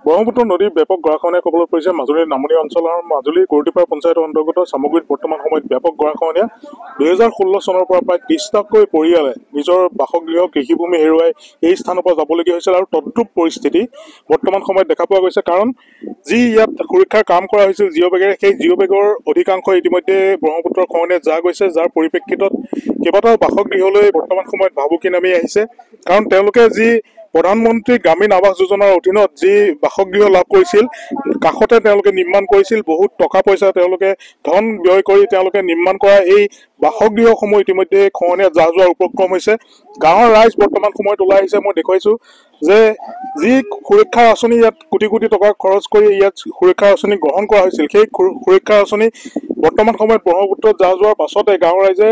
ব্ৰহ্মপুত্ৰ নদীৰ ব্যাপক গৰাখহনীয়া কবলত পৰিছে মাজুলীৰ নামনি অঞ্চলৰ মাজুলীৰ গৰুটিপাৰ পঞ্চায়তৰ অন্তৰ্গত সামগ্ৰীত বৰ্তমান সময়ত ব্যাপক গৰাখহনীয়া 2016 চনৰ পৰা প্ৰায় 30টাকৈ পৰিয়ালে নিজৰ বাসগৃহ কৃষিভূমি হেৰুৱাই এই স্থানৰ পৰা যাবলগীয়া হৈছিল আৰু তদ্ৰুপ পৰিস্থিতি বৰ্তমান সময়ত দেখা পোৱা গৈছে। কাৰণ যি ইয়াত সুৰক্ষাৰ কাম কৰা হৈছিল জিঅ' বেগেৰে, সেই জিঅ' বেগৰ অধিকাংশ ইতিমধ্যে ব্ৰহ্মপুত্ৰৰ খহনীয়াত যা গৈছে, যাৰ পৰিপ্ৰেক্ষিতত কেইবাটাও বাসগৃহলৈ বৰ্তমান সময়ত ভাবুকি নামি আহিছে। কাৰণ তেওঁলোকে যি প্ৰধানমন্ত্ৰী গ্ৰামীণ আৱাস যোজনাৰ অধীনত যি বাসগৃহ লাভ কৰিছিল, কাষতে তেওঁলোকে নিৰ্মাণ কৰিছিল, বহুত টকা পইচা তেওঁলোকে ধন ব্যয় কৰি তেওঁলোকে নিৰ্মাণ কৰা এই বাসগৃহসমূহ ইতিমধ্যে খহনীয়াত যাহ যোৱাৰ উপক্ৰম হৈছে। গাঁৱৰ ৰাইজ বৰ্তমান সময়ত ওলাই আহিছে। মই দেখুৱাইছোঁ যে যি সুৰক্ষাৰ আঁচনি ইয়াত কোটি কোটি টকা খৰচ কৰি ইয়াত সুৰক্ষাৰ আঁচনি গ্ৰহণ কৰা হৈছিল, সেই সুৰক্ষাৰ আঁচনি বৰ্তমান সময়ত ব্ৰহ্মপুত্ৰত যাহ যোৱাৰ পাছতে গাঁৱৰ ৰাইজে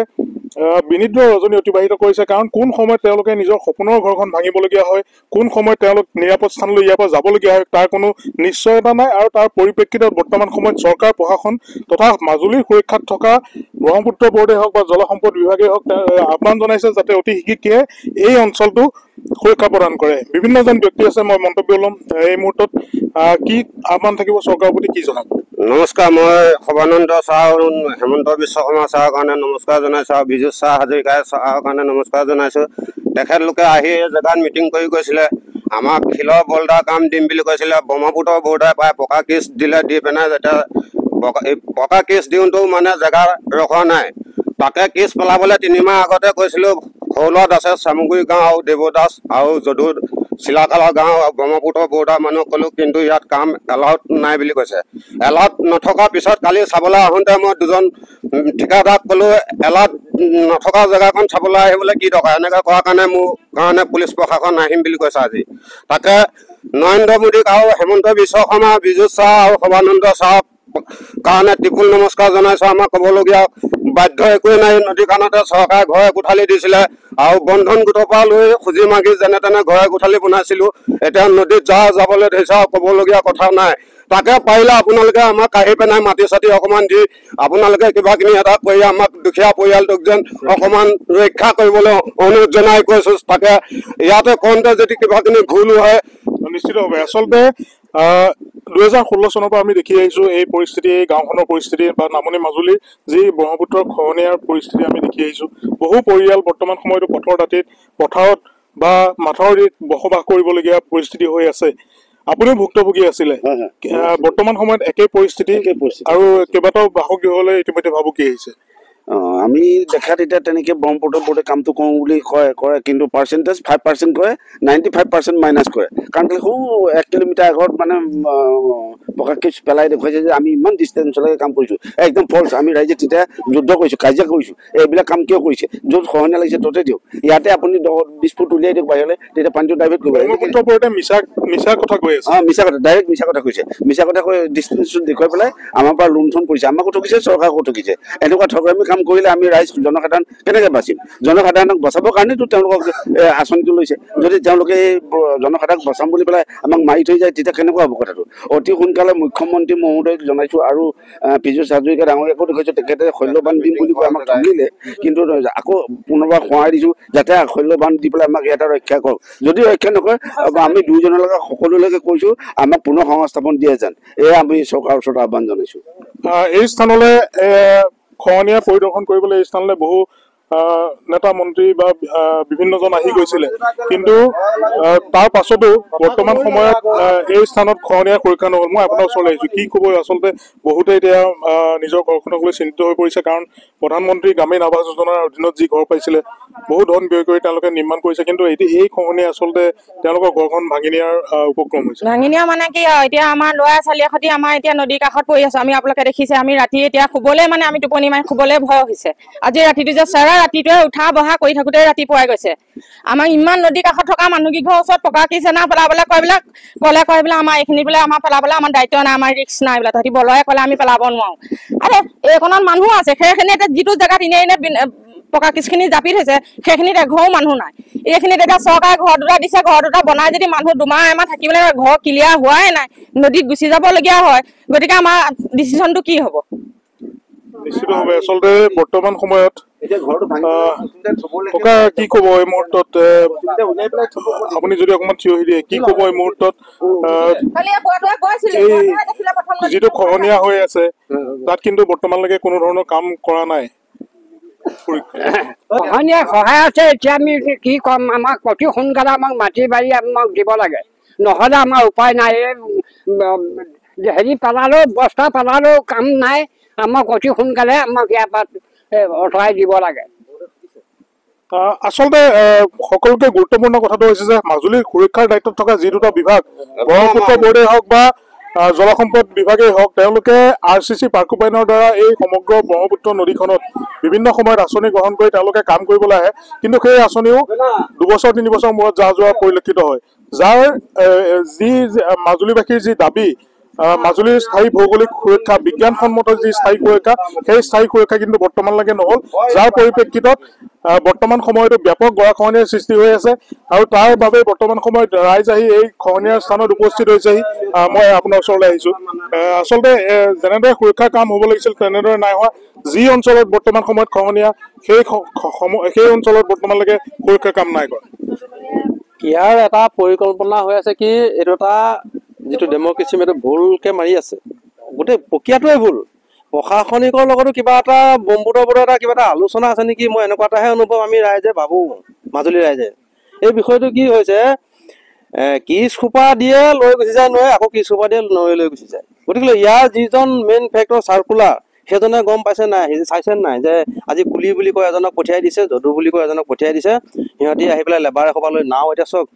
বিনিদ্ৰ ৰজনী অতিবাহিত কৰিছে। কাৰণ কোন সময়ত তেওঁলোকে নিজৰ সপোনৰ ঘৰখন ভাঙিবলগীয়া হয়, কোন সময়ত তেওঁলোক নিৰাপদ স্থানলৈ ইয়াৰ পৰা যাবলগীয়া হয়, তাৰ কোনো নিশ্চয়তা নাই। আৰু তাৰ পৰিপ্ৰেক্ষিতত বৰ্তমান সময়ত চৰকাৰ প্ৰশাসন তথা মাজুলীৰ সুৰক্ষাত থকা ব্ৰহ্মপুত্ৰ বোৰ্ডে হওক বা জলসম্পদ বিভাগে হওক আহ্বান জনাইছে যাতে অতি শীঘ্ৰে এই অঞ্চলটো সুৰক্ষা প্ৰদান কৰে। বিভিন্নজন ব্যক্তি আছে, মই মন্তব্য ল'ম এই মুহূৰ্তত। কি আহ্বান থাকিব চৰকাৰৰ প্ৰতি, কি জনাব? নমস্কাৰ, মই সৰ্বানন্দ চাহ হেমন্ত বিশ্ব শৰ্মা চাহৰ কাৰণে নমস্কাৰ জনাইছোঁ আৰু বিজু চাহ হাজৰিকাই চাহৰ কাৰণে নমস্কাৰ জনাইছোঁ। তেখেতলোকে আহি জেগাত মিটিং কৰি গৈছিলে, আমাক শিলৰ বল্ডাৰ কাম দিম বুলি কৈছিলে। ব্ৰহ্মপুত্ৰ বৰ্ডাৰ প্ৰায় পকা কেছ দিলে, দি পিনে যেতিয়া পকা কেছ দিওঁতেও মানে জেগা ৰখা নাই। তাকে কেছ পেলাবলৈ 3 মাহ আগতে কৈছিলোঁ। খৌলত আছে চামগুৰি গাঁও আৰু দেৱদাস আৰু যদুৰ চিলাকালা গাঁও আৰু ব্ৰহ্মপুত্ৰ বৰ্ডাৰ মানুহ ক'লোঁ, কিন্তু ইয়াত কাম এলাউড নাই বুলি কৈছে। এলাউড নথকাৰ পিছত কালি চাবলৈ আহোঁতে মই 2জন ঠিকাদাৰক ক'লোঁ এলাউড নথকা জেগাখন চাবলৈ আহিবলৈ কি দৰকাৰ, এনেকৈ কোৱাৰ কাৰণে মোৰ কাৰণে পুলিচ প্ৰশাসন আহিম বুলি কৈছে আজি। তাকে নৰেন্দ্ৰ মোদীক আৰু হেমন্ত বিশ্ব শৰ্মা, বিজু চাহ আৰু সৰ্বানন্দ চাহক কাৰণে ত্ৰিপুল নমস্কাৰ জনাইছোঁ। আমাৰ ক'বলগীয়া বাধ্য একোৱেই নাই। নদী কাণতে চৰকাৰে ঘৰে কোঠালি দিছিলে আৰু বন্ধন গোটৰ পৰা লৈ খুজি মাগি যেনে তেনে ঘৰে কোঠালি বনাইছিলোঁ। এতিয়া নদীত যাবলৈ ধৰিছে আৰু ক'বলগীয়া কথা নাই। তাকে পাৰিলে আপোনালোকে আমাক আহি পেলাই মাটি চাটি অকণমান দি আপোনালোকে কিবাকিনি এটা কৰি আমাক দুখীয়া পৰিয়ালটোক যেন অকণমান ৰক্ষা কৰিবলৈ অনুৰোধ জনাই কৈছোঁ। তাকে ইয়াতে কওঁতে যদি কিবাকিনি ভুল হয় নিশ্চিতভাৱে আচলতে 2016 চনৰ পৰা আমি দেখি আহিছোঁ এই পৰিস্থিতি, এই গাঁওখনৰ পৰিস্থিতি বা নামনি মাজুলীৰ যি ব্ৰহ্মপুত্ৰৰ খহনীয়াৰ পৰিস্থিতি আমি দেখি আহিছোঁ। বহু পৰিয়াল বৰ্তমান সময়তো পথৰ দাঁতিত, পথাৰত বা মাথাউৰিত বসবাস কৰিবলগীয়া পৰিস্থিতি হৈ আছে। আপুনিও ভুক্তভোগী আছিলে। বৰ্তমান সময়ত একেই পৰিস্থিতি আৰু কেইবাটাও বাসগৃহলৈ ইতিমধ্যে ভাবুকি আহিছে। আমি দেখাত এতিয়া তেনেকৈ ব্ৰহ্মপুত্ৰ বোৰ্ডে কামটো কৰোঁ বুলি কৰে, কিন্তু পাৰ্চেণ্টেজ 5% কৰে, 95% মাইনাছ কৰে। কাৰণ সৌ 1 কিলোমিটাৰ আগত মানে পকা কেছ পেলাই দেখুৱাইছে যে আমি ইমান ডিষ্টেঞ্চলৈকে কাম কৰিছোঁ। একদম ফল্ছ। আমি ৰাইজে তেতিয়া যুদ্ধ কৰিছোঁ, কাজিয়া কৰিছোঁ, এইবিলাক কাম কিয় কৰিছে, য'ত খহনীয়া লাগিছে ত'তে দিয়ক, ইয়াতে আপুনি 10-20 ফুট উলিয়াই দিয়ক বাহিৰলৈ, তেতিয়া পানীটো ডাইভাৰ্ট কৰিব। ব্ৰহ্মপুত্ৰ বোৰ্ডে মিছা কথা কৈ আছে। মিছা কথা, ডাইৰেক্ট মিছা কথা কৈছে। মিছা কথা কৈ ডিষ্টেঞ্চটো দেখুৱাই পেলাই আমাৰ পৰা লোন থোন কৰিছে, আমাকো ঠকিছে, চৰকাৰকো ঠকিছে। এনেকুৱা ঠগামি কাম কৰিলে আমি ৰাইজ জনসাধাৰণ কেনেকৈ বাচিম? জনসাধাৰণক বচাবৰ কাৰণেতো তেওঁলোকক আঁচনিটো লৈছে। যদি তেওঁলোকে এই জনসাধাৰণক বচাম বুলি পেলাই আমাক মাৰি থৈ যায়, তেতিয়া কেনেকুৱা হ'ব কথাটো? অতি সোনকালে মুখ্যমন্ত্ৰী মহোদয়ক জনাইছোঁ আৰু পীযুষ হাজৰিকা ডাঙৰীয়াকো দেখুৱাইছোঁ। তেখেতে শৈলবান দিম বুলি কৈ আমাক ঠগিলে, কিন্তু আকৌ পুনৰবাৰ সোঁৱাই দিছোঁ যাতে শৈলবান দি পেলাই আমাক ইয়াতে ৰক্ষা কৰক। যদি ৰক্ষা নকৰে আমি 2জনলৈকে সকলোলৈকে কৈছোঁ আমাক পুনৰ সংস্থাপন দিয়ে যেন, এয়া আমি চৰকাৰৰ ওচৰত আহ্বান জনাইছোঁ। এই স্থানলৈ খহনীয়া পৰিদৰ্শন কৰিবলৈ এই স্থানলৈ বহু নেতা মন্ত্ৰী বা বিভিন্নজন আহি গৈছিলে, কিন্তু তাৰ পাছতো বৰ্তমান সময়ত এই স্থানত খহনীয়া সুৰক্ষা নহ'ল। মই আপোনাৰ ওচৰলৈ আহিছোঁ, কি ক'ব? আচলতে বহুতে এতিয়া নিজৰ ঘৰখনক লৈ চিন্তিত হৈ পৰিছে। কাৰণ প্ৰধানমন্ত্ৰী গ্ৰামীণ আৱাস যোজনাৰ অধীনত যি ঘৰ পাইছিলে, বহু ধন ব্যয় কৰি তেওঁলোকে নিৰ্মাণ কৰিছে, কিন্তু এই খহনীয়া আচলতে তেওঁলোকৰ ঘৰখন ভাঙি নিয়াৰ উপক্ৰম হৈছে। ভাঙি নিয়া মানে কি আৰু, এতিয়া আমাৰ ল'ৰা ছোৱালীৰ সৈতে আমাৰ এতিয়া নদীৰ কাষত পৰি আছোঁ। আমি আপোনালোকে দেখিছে, আমি ৰাতি এতিয়া শুবলৈ মানে আমি টোপনি মাৰি শুবলৈ ভয় হৈছে। আজি ৰাতিটো যে চাৰা ৰাতিটোৱে উঠা বহা কৰি থাকোঁতে ৰাতি পুৱাই গৈছে। আমাৰ ইমান নদীৰ কাষত থকা মানুহকেইঘৰৰ ওচৰত পকা কেছ এনা পেলাবলৈ কয় বোলে আমাৰ এইখিনি বোলে আমাৰ পেলাবলৈ আমাৰ দায়িত্ব নাই, আমাৰ ৰিক্স নাই বোলে, তহঁতি বলয়ে ক'লে আমি পেলাব নোৱাৰোঁ। আৰে এইকণত মানুহ আছে, সেইখিনি এতিয়া যিটো জেগাত এনে পকা কেছখিনি জাপি থৈছে সেইখিনিত এঘৰো মানুহ নাই। এইখিনিত এতিয়া চৰকাৰে ঘৰ দুটা দিছে, ঘৰ দুটা বনাই যদি মানুহ 2 মাহ 1 মাহ থাকিবলৈ ঘৰ ক্লিয়াৰ হোৱাই নাই, নদীত গুচি যাবলগীয়া হয়। গতিকে আমাৰ ডিচিশ্যনটো কি হ'ব? নিশ্চিতভাৱে আচলতে বৰ্তমান সময়ত ককা কি ক'ব এই মুহূৰ্তত আপুনি যদি অকণমান থিয় হৈ দিয়ে কি ক'ব এই মুহূৰ্তত এই যিটো খহনীয়া হৈ আছে তাত কিন্তু বৰ্তমানলৈকে কোনো ধৰণৰ কাম কৰা নাই খহনীয়া সহায় আছে এতিয়া আমি কি ক'ম আমাক অতি সোনকালে আমাক মাটি বাৰী আমাক দিব লাগে নহ'লে আমাৰ উপায় নাই হেৰি পেলালেও বস্তা পেলালেও কাম নাই আমাক অতি সোনকালে আমাক ইয়াৰ পৰা অঁতৰাই দিব লাগে আচলতে সকলোকে গুৰুত্বপূৰ্ণ কথাটো হৈছে যে মাজুলীৰ সুৰক্ষাৰ দায়িত্বত থকা যি দুটা বিভাগ ব্ৰহ্মপুত্ৰ বোৰ্ডেই হওক বা জলসম্পদ বিভাগেই হওক তেওঁলোকে RCC পাৰ্কোপাইনৰ দ্বাৰা এই সমগ্ৰ ব্ৰহ্মপুত্ৰ নদীখনত বিভিন্ন সময়ত আঁচনি গ্ৰহণ কৰি তেওঁলোকে কাম কৰিবলৈ আহে কিন্তু সেই আঁচনিও 2 বছৰ 3 বছৰ মূৰত যোৱা পৰিলক্ষিত হয় যাৰ যি মাজুলীবাসীৰ যি দাবী মাজুলীৰ স্থায়ী ভৌগোলিক সুৰক্ষা বিজ্ঞানসন্মত যি স্থায়ী সুৰক্ষা সেই স্থায়ী সুৰক্ষা কিন্তু বৰ্তমানলৈকে নহ'ল যাৰ পৰিপ্ৰেক্ষিতত বৰ্তমান সময়তো ব্যাপক গৰাখহনীয়াৰ সৃষ্টি হৈ আছে আৰু তাৰ বাবে বৰ্তমান সময়ত ৰাইজ আহি এই খহনীয়াৰ স্থানত উপস্থিত হৈছেহি মই আপোনাৰ ওচৰলৈ আহিছোঁ আচলতে যেনেদৰে সুৰক্ষাৰ কাম হ'ব লাগিছিল তেনেদৰে নাই হোৱা যি অঞ্চলত বৰ্তমান সময়ত খহনীয়া সেই অঞ্চলত বৰ্তমানলৈকে সুৰক্ষাৰ কাম নাই কৰা ইয়াৰ এটা পৰিকল্পনা হৈ আছে কি এইটো এটা যিটো ডেমক্ৰেচি এইটো ভুলকে মাৰি আছে গোটেই প্ৰক্ৰিয়াটোৱে ভুল প্ৰশাসনিকৰ লগতো কিবা এটা ব্ৰহ্মপুত্ৰ বোৰ্ডৰ এটা কিবা এটা আলোচনা আছে নেকি মই এনেকুৱা এটাহে অনুভৱ আমি ৰাইজে ভাবোঁ মাজুলী ৰাইজে এই বিষয়টো কি হৈছে কিচ খোপা দিয়ে লৈ গুচি যায় নৈ আকৌ কিচ খোপা দিয়ে নৈ লৈ গুচি যায় গতিকে ইয়াৰ যিজন মেইন ফেক্টৰ চাৰ্কুলাৰ সেইজনে গম পাইছে নাই চাইছে নাই যে আজি কুলি বুলি কয় এজনক পঠিয়াই দিছে যদু বুলি কয় এজনক পঠিয়াই দিছে সিহঁতি আহি পেলাই লেবাৰ এসোপা লৈ নাও এতিয়া চাওক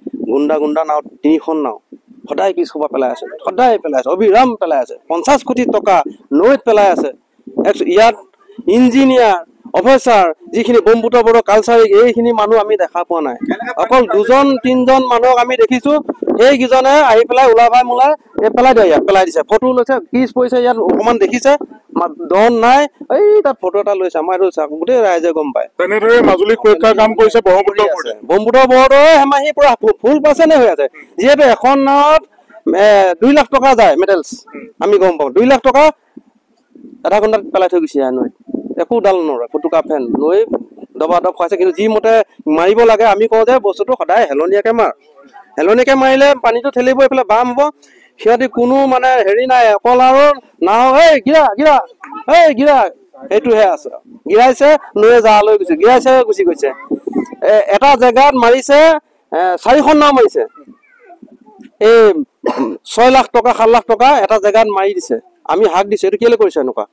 গুণ্ডা নাও 3খন নাও সদায় কিচ খোপা পেলাই আছে সদায় পেলাই আছে অবিৰাম পেলাই আছে 50 কোটি টকা নৈত পেলাই আছে ইয়াত ইঞ্জিনিয়াৰ অফিচাৰ যিখিনি ব্ৰহ্মপুত্ৰ বোৰ্ডৰ কালচাৰিক এইখিনি মানুহ আমি দেখা পোৱা নাই অকল 2-3জন মানুহক আমি দেখিছোঁ সেইকেইজনে আহি পেলাই ওলাই মোলাই পেলাই দিয়ে ইয়াত পেলাই দিছে ফটো লৈছে কিচ পৰিছে ইয়াত অকণমান দেখিছে দন নাই এই তাত ফটো এটা লৈছে আমাৰ এইটো চাওক গোটেই ৰাইজে গম পায় তেনেদৰে মাজুলী সুৰক্ষাৰ কাম কৰিছে ব্ৰহ্মপুত্ৰ বোৰ্ডৰ হেমাহি পুৰা ফুল পাৰ্চেণ্টে হৈ আছে যিহেতু এখন নাৱত 2 লাখ টকা যায় মেটেলছ আমি গম পাওঁ 2 লাখ টকা আধা ঘণ্টাত পেলাই থৈ গুচি যায় নৈ একো ডাল নৰয় ফুটুকা ফেন নৈ দবাদব খুৱাইছে কিন্তু যি মতে মাৰিব লাগে আমি কওঁ যে বস্তুটো সদায় হেলনীয়াকৈ মাৰিলে পানীটো ঠেলিব এইফালে বাম হ'ব সিহঁতি কোনো মানে হেৰি নাই অকল আৰু নাও এই গিৰা সেইটোহে আছে গিৰাইছে নৈয়ে জাহ লৈ গৈছে গিৰাইছে গুচি গৈছে এটা জেগাত মাৰিছে 4খন নাও মাৰিছে এই 6 লাখ টকা 7 লাখ টকা এটা জেগাত মাৰি দিছে আমি হাক দিছোঁ এইটো কেলৈ কৰিছে এনেকুৱা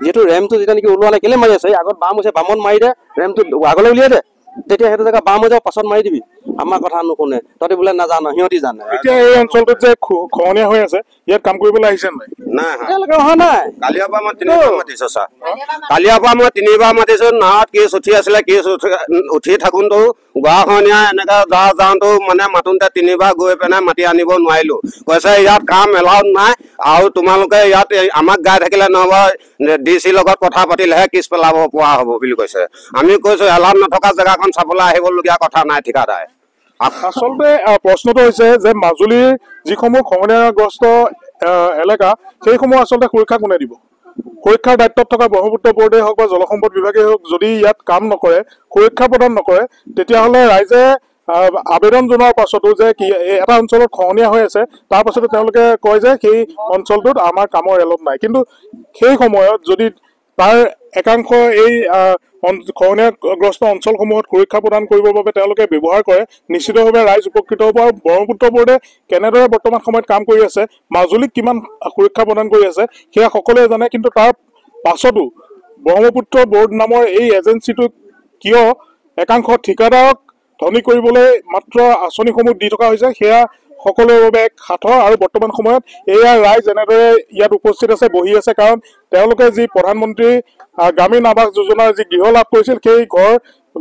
যিহেতু ৰেমটো যেতিয়া নেকি ওলোৱা নাই কেলৈ মাৰি আছে আগত বাম হৈছে বামত মাৰি দে ৰেমটো আগলৈ উলিয়াই দে তেতিয়া সেইটো জেগা বাম হৈ যাব পাছত মাৰি দিবি আমাৰ কথা নুশুনে তহঁতি বোলে নাজানো সিহঁতি জানে এতিয়া এই অঞ্চলটোত যে খহনীয়া হৈ আছে ইয়াত কাম কৰিবলৈ আহিছে নাই অহা নাই কালিৰ পৰা মই 3বাৰ মাতিছোঁ ছাৰ কালিৰ পৰা মই 3বাৰ মাতিছোঁ নাৱত কেছ উঠি আছিলে কেছ উঠি থাকোঁতো গৰাখহনীয়া এনেকৈ যাওঁতো মানে মাতোঁতে 3বাৰ গৈ পেলাই মাতি আনিব নোৱাৰিলোঁ কৈছে ইয়াত কাম এলাউড নাই আৰু তোমালোকে ইয়াত আমাক গাই থাকিলে নহ'ব DC লগত কথা পাতিলেহে কেছ পেলাব পৰা হ'ব বুলি কৈছে আমি কৈছোঁ এলাউড নথকা জেগাখন চাবলৈ আহিবলগীয়া কথা নাই ঠিকাদাৰ আচলতে প্ৰশ্নটো হৈছে যে মাজুলীৰ যিসমূহ খহনীয়াগ্ৰস্ত এলেকা সেইসমূহ আচলতে সুৰক্ষা কোনে দিব সুৰক্ষাৰ দায়িত্বত থকা ব্ৰহ্মপুত্ৰ বোৰ্ডেই হওক বা জলসম্পদ বিভাগেই হওক যদি ইয়াত কাম নকৰে সুৰক্ষা প্ৰদান নকৰে তেতিয়াহ'লে ৰাইজে আবেদন জনোৱাৰ পাছতো যে কি এটা অঞ্চলত খহনীয়া হৈ আছে তাৰ পাছতো তেওঁলোকে কয় যে সেই অঞ্চলটোত আমাৰ কামৰ এলট নাই কিন্তু সেই সময়ত যদি তাৰ একাংশ এই খহনীয়াগ্ৰস্ত অঞ্চলসমূহত সুৰক্ষা প্ৰদান কৰিবৰ বাবে তেওঁলোকে ব্যৱহাৰ কৰে নিশ্চিতভাৱে ৰাইজ উপকৃত হ'ব আৰু ব্ৰহ্মপুত্ৰ বোৰ্ডে কেনেদৰে বৰ্তমান সময়ত কাম কৰি আছে মাজুলীক কিমান সুৰক্ষা প্ৰদান কৰি আছে সেয়া সকলোৱে জানে কিন্তু তাৰ পাছতো ব্ৰহ্মপুত্ৰ বোৰ্ড নামৰ এই এজেঞ্চিটোক কিয় একাংশ ঠিকাদাৰক ধনী কৰিবলৈ মাত্ৰ আঁচনিসমূহ দি থকা হৈছে সেয়া সকলোৰে বাবে এক সাঁথৰ আৰু বৰ্তমান সময়ত এয়া ৰাইজ এনেদৰে ইয়াত উপস্থিত আছে বহি আছে কাৰণ তেওঁলোকে যি প্ৰধানমন্ত্ৰী গ্ৰামীণ আৱাস যোজনাৰ যি গৃহ লাভ কৰিছিল সেই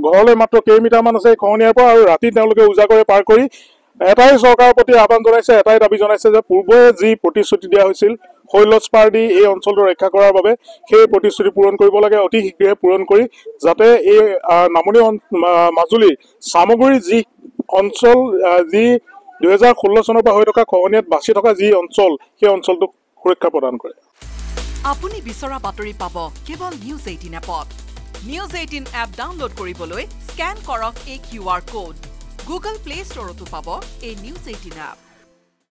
ঘৰলৈ মাত্ৰ কেইমিটাৰমান আছে খহনীয়াৰ পৰা আৰু ৰাতি তেওঁলোকে উজাগৰে পাৰ কৰি এটাই চৰকাৰৰ প্ৰতি আহ্বান জনাইছে এটাই দাবী জনাইছে যে পূৰ্বে যি প্ৰতিশ্ৰুতি দিয়া হৈছিল শৈলজ পাৰ দি এই অঞ্চলটো ৰক্ষা কৰাৰ বাবে সেই প্ৰতিশ্ৰুতি পূৰণ কৰিব লাগে অতি শীঘ্ৰে পূৰণ কৰি যাতে এই নামনি মাজুলীৰ চামগুৰি যি অঞ্চল যি 2016 চনৰ পৰা হৈ থকা খহনীয়াত বাচি থকা যি অঞ্চল সেই অঞ্চলটোক সুৰক্ষা প্ৰদান কৰে আপুনি বিচৰা বাতৰি পাব কেৱল নিউজ 18 এপত নিউজ 18 এপ ডাউনলোড কৰিবলৈ স্ক্যান কৰক এই QR code. Google Play Store তো পাব এই নিউজ 18 এপ।